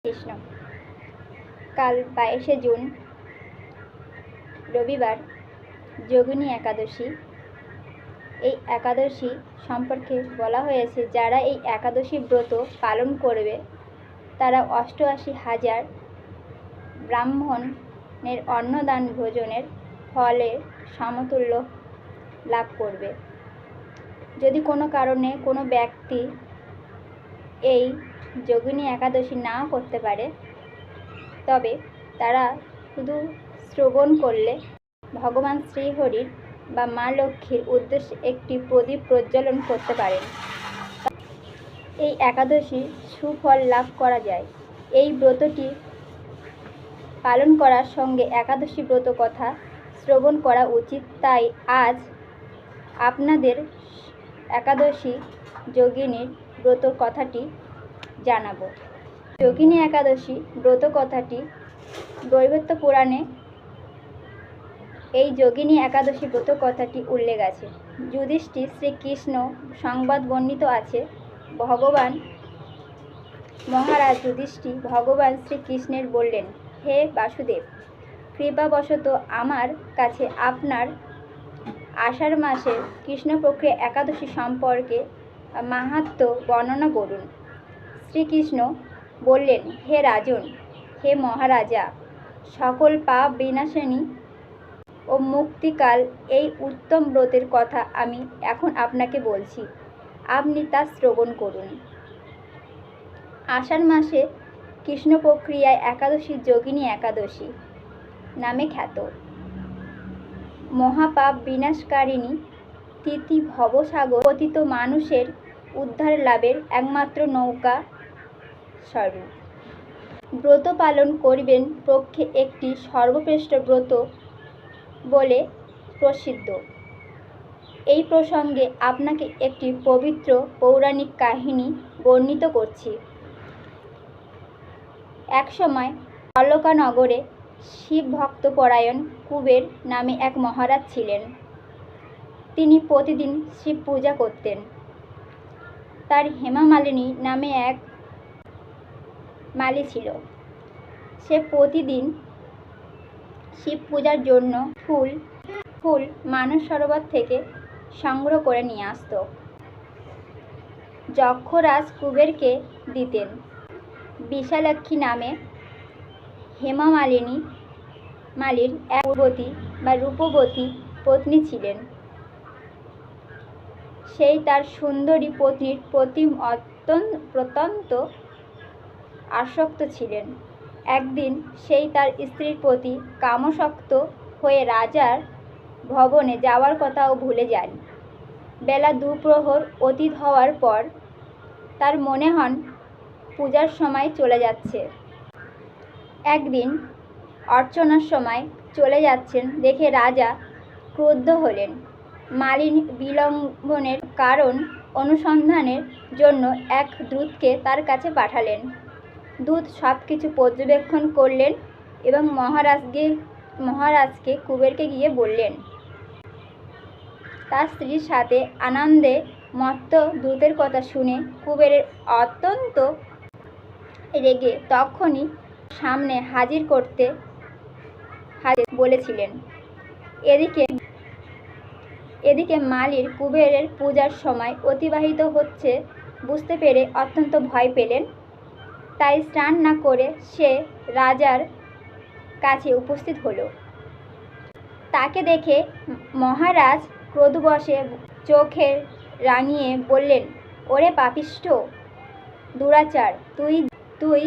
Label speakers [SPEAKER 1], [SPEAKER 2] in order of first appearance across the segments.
[SPEAKER 1] কৃষ্ণ। কাল 22শে জুন রবিবার যোগিনী একাদশী। এই একাদশী সম্পর্কে বলা হয়েছে, যারা এই একাদশী ব্রত পালন করবে তারা 88,000 ব্রাহ্মণের অন্নদান ভোজনের ফলের সমতুল্য লাভ করবে। যদি কোনো কারণে কোনো ব্যক্তি এই যোগিনী একাদশী নাও করতে পারে, তবে তারা শুধু শ্রবণ করলে ভগবান শ্রীহরির বা মা লক্ষ্মীর উদ্দেশ্যে একটি প্রদীপ প্রজ্বলন করতে পারেন। এই একাদশী সুফল লাভ করা যায়। এই ব্রতটি পালন করার সঙ্গে একাদশী ব্রত কথা শ্রবণ করা উচিত। তাই আজ আপনাদের একাদশী যোগিনীর ব্রত কথাটি জানাবো। যোগিনী একাদশী ব্রত কথাটি দৈবত্য পুরাণে এই যোগিনী একাদশী ব্রত কথাটি উল্লেখ আছে। যুধিষ্ঠির শ্রীকৃষ্ণ সংবাদ বর্ণিত আছে। ভগবান মহারাজ যুধিষ্ঠির ভগবান শ্রীকৃষ্ণের বললেন, হে বাসুদেব, কৃপাবশত আমার কাছে আপনার আষাঢ় মাসের কৃষ্ণপক্ষে একাদশী সম্পর্কে মাহাত্ম্য বর্ণনা করুন। শ্রীকৃষ্ণ বললেন, হে রাজন, হে মহারাজা, সকল পাপ বিনাশিনী ও মুক্তিকাল এই উত্তম ব্রতের কথা আমি এখন আপনাকে বলছি, আপনি তা শ্রবণ করুন। আষাঢ় মাসে কৃষ্ণপক্ষিয়ায় একাদশী যোগিনী একাদশী নামে খ্যাত। মহাপাপ বিনাশকারিণী তিথি ভবসাগর পতিত মানুষের উদ্ধার লাভের একমাত্র নৌকা স্বরূপ। ব্রত পালন করিবেন পক্ষে একটি সর্বশ্রেষ্ঠ ব্রত বলে প্রসিদ্ধ। এই প্রসঙ্গে আপনাকে একটি পবিত্র পৌরাণিক কাহিনী বর্ণিত করছি। একসময় অলকানগরে শিব ভক্তপরায়ণ কুবের নামে এক মহারাজ ছিলেন। তিনি প্রতিদিন শিব পূজা করতেন। তার হেমামালিনী নামে এক মালি ছিল। সে প্রতিদিন শিব পূজার জন্য ফুল মানস সরোবর থেকে সংগ্রহ করে নিয়ে আসত। যক্ষরাজ কুবেরকে দিতেন। বিশালাক্ষী নামে হেমামালিনী মালির এক রূপবতী পত্নী ছিলেন। সেই তার সুন্দরী পত্নীর প্রতি অত্যন্ত আসক্ত ছিলেন। একদিন সেই তার স্ত্রীর প্রতি কামাসক্ত হয়ে রাজার ভবনে যাওয়ার কথাও ভুলে যান। বেলা দুপ্রহর অতীত হওয়ার পর তার মনে হন পূজার সময় চলে যাচ্ছে। একদিন অর্চনার সময় চলে যাচ্ছেন দেখে রাজা ক্রুদ্ধ হলেন। মালির বিলম্বনের কারণ অনুসন্ধানের জন্য এক দূতকে তার কাছে পাঠালেন। দূত সব কিছু পর্যবেক্ষণ করলেন এবং মহারাজকে কুবেরকে গিয়ে বললেন। তার স্ত্রীর সাথে আনন্দে মত্ত দূতের কথা শুনে কুবেরের অত্যন্ত রেগে তখনই সামনে হাজির বলেছিলেন। এদিকে মালির কুবেরের পূজার সময় অতিবাহিত হচ্ছে বুঝতে পেরে অত্যন্ত ভয় পেলেন। তাই স্নান না করে সে রাজার কাছে উপস্থিত হলো। তাকে দেখে মহারাজ ক্রোধবশে চোখে রাঙিয়ে বললেন, ওরে পাপিষ্ঠ দুরাচার, তুই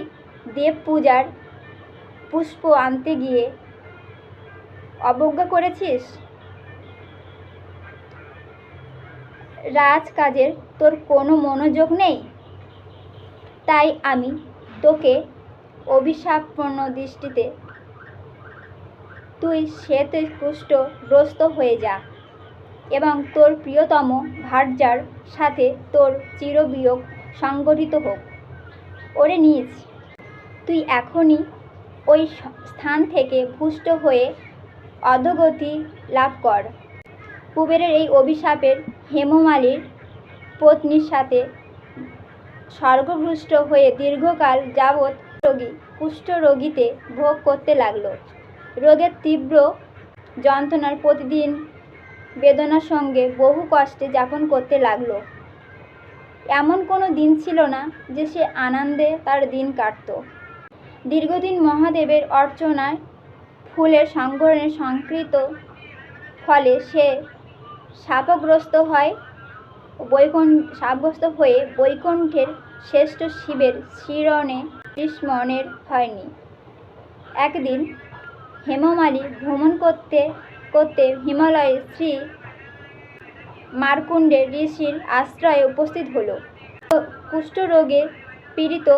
[SPEAKER 1] দেব পূজার পুষ্প আনতে গিয়ে অবজ্ঞা করেছিস। রাজকাজের তোর কোনো মনোযোগ নেই। তাই আমি তোকে অভিশাপপূর্ণ দৃষ্টিতে তুই শ্বেত কুষ্ঠগ্রস্ত হয়ে যা এবং তোর প্রিয়তম ভার্যার সাথে তোর চিরবিয়োগ সংগঠিত হোক। ওরে নীচ, তুই এখনই ওই স্থান থেকে ভুষ্ট হয়ে অধোগতি লাভ কর। কুবেরের এই অভিশাপের হেমমালির পত্নীর সাথে স্বর্গভ্রষ্ট হয়ে দীর্ঘকাল যাবৎ কুষ্ঠরোগীতে ভোগ করতে লাগলো। রোগের তীব্র যন্ত্রণার প্রতিদিন বেদনার সঙ্গে বহু কষ্টে যাপন করতে লাগলো। এমন কোনো দিন ছিল না যে সে আনন্দে তার দিন কাটত। দীর্ঘদিন মহাদেবের অর্চনায় ফুলের সংবরণে সংকৃত ফলে সে শাপগ্রস্ত হয়ে বৈকুণ্ঠের শ্রেষ্ঠ শিবের শিরণে স্মরণের হয়নি। একদিন হেমমালী ভ্রমণ করতে করতে হিমালয়ে শ্রী মার্কুণ্ডের ঋষির আশ্রয়ে উপস্থিত হল। কুষ্ঠরোগে পীড়িত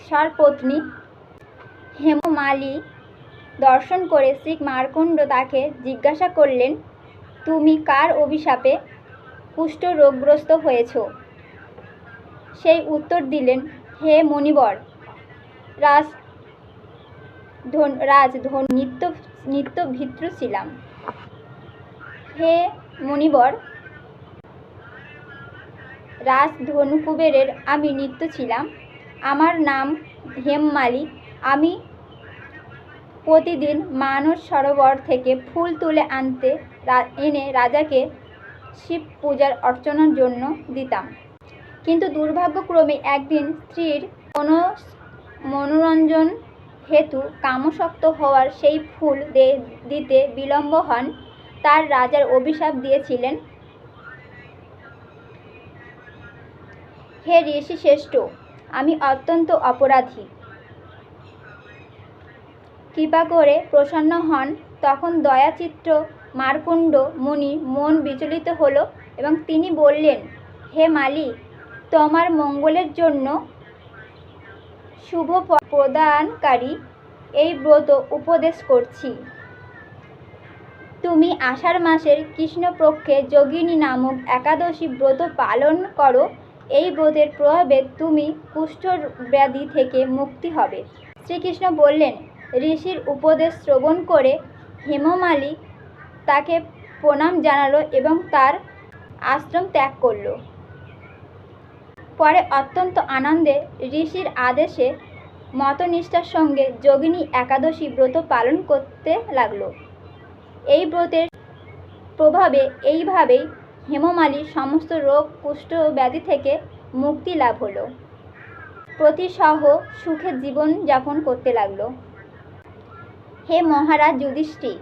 [SPEAKER 1] সপত্নী হেমমালী দর্শন করে শ্রী মার্কুণ্ড তাকে জিজ্ঞাসা করলেন, তুমি কার অভিশাপে কুষ্ঠরোগগ্রস্ত হয়েছ? সেই উত্তর দিলেন, হে মুনিবর, নিত্য ভৃত্য ছিলাম। হে মুনিবর, রাজধনু কুবেরের আমি নিত্য ছিলাম। আমার নাম হেমমালী। আমি প্রতিদিন মানস সরোবর থেকে ফুল তুলে এনে রাজাকে শিব পূজার অর্চনার জন্য দিতাম। কিন্তু দুর্ভাগ্যক্রমে একদিন স্ত্রীর মনোরঞ্জন হেতু কামসক্ত হওয়ার সেই ফুল দিতে বিলম্ব হন। তার রাজার অভিশাপ দিয়েছিলেন, হে ঋষি শ্রেষ্ঠ, আমি অত্যন্ত অপরাধী। কৃপা করে প্রসন্ন হন। তখন দয়াচিত্ত মার্কুণ্ড মুনি মন বিচলিত হল এবং তিনি বললেন, হে মালী, তোমার মঙ্গলের জন্য শুভ প্রদানকারী এই ব্রত উপদেশ করছি। তুমি আষাঢ় মাসের কৃষ্ণপক্ষে যোগিনী নামক একাদশী ব্রত পালন করো। এই ব্রতের প্রভাবে তুমি কুষ্ঠব্যাধি থেকে মুক্তি হবে। শ্রীকৃষ্ণ বললেন, ঋষির উপদেশ শ্রবণ করে হেমমালী তাকে প্রণাম জানালো এবং তার আশ্রম ত্যাগ করল। পরে অত্যন্ত আনন্দে ঋষির আদেশে মতনিষ্ঠার সঙ্গে যোগিনী একাদশী ব্রত পালন করতে লাগলো। এই ব্রতের প্রভাবে এইভাবেই হেমমালীর সমস্ত রোগ কুষ্ঠব্যাধি থেকে মুক্তি লাভ হলো। প্রতিসহ সুখে জীবন যাপন করতে লাগলো। হে মহারাজ যুধিষ্ঠির,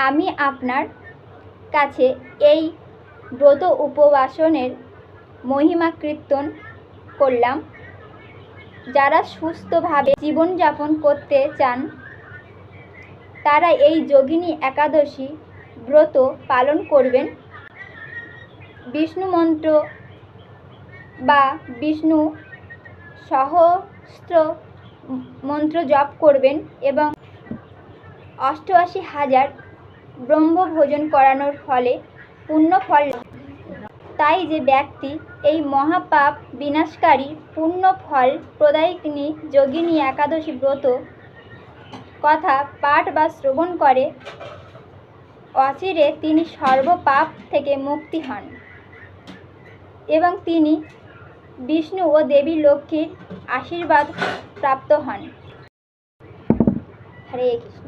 [SPEAKER 1] আমি আপনার কাছে এই ব্রত উপবাসনের মহিমা কীর্তন করলাম। যারা সুস্থভাবে জীবনযাপন করতে চান তারা এই যোগিনী একাদশী ব্রত পালন করবেন, বিষ্ণু মন্ত্র বা বিষ্ণু সহস্র মন্ত্র জপ করবেন এবং ৮৮,০০০ ব্রহ্মভোজন করানোর ফলে পুণ্য ফল। তাই যে ব্যক্তি এই মহাপাপ বিনাশকারী পুণ্য ফল প্রদায়িনী যোগিনী একাদশী ব্রত কথা পাঠ বা শ্রবণ করে, অচিরে তিনি সর্বপাপ থেকে মুক্তি হন এবং তিনি বিষ্ণু ও দেবী লক্ষ্মীর আশীর্বাদ প্রাপ্ত হন। হরে কৃষ্ণ।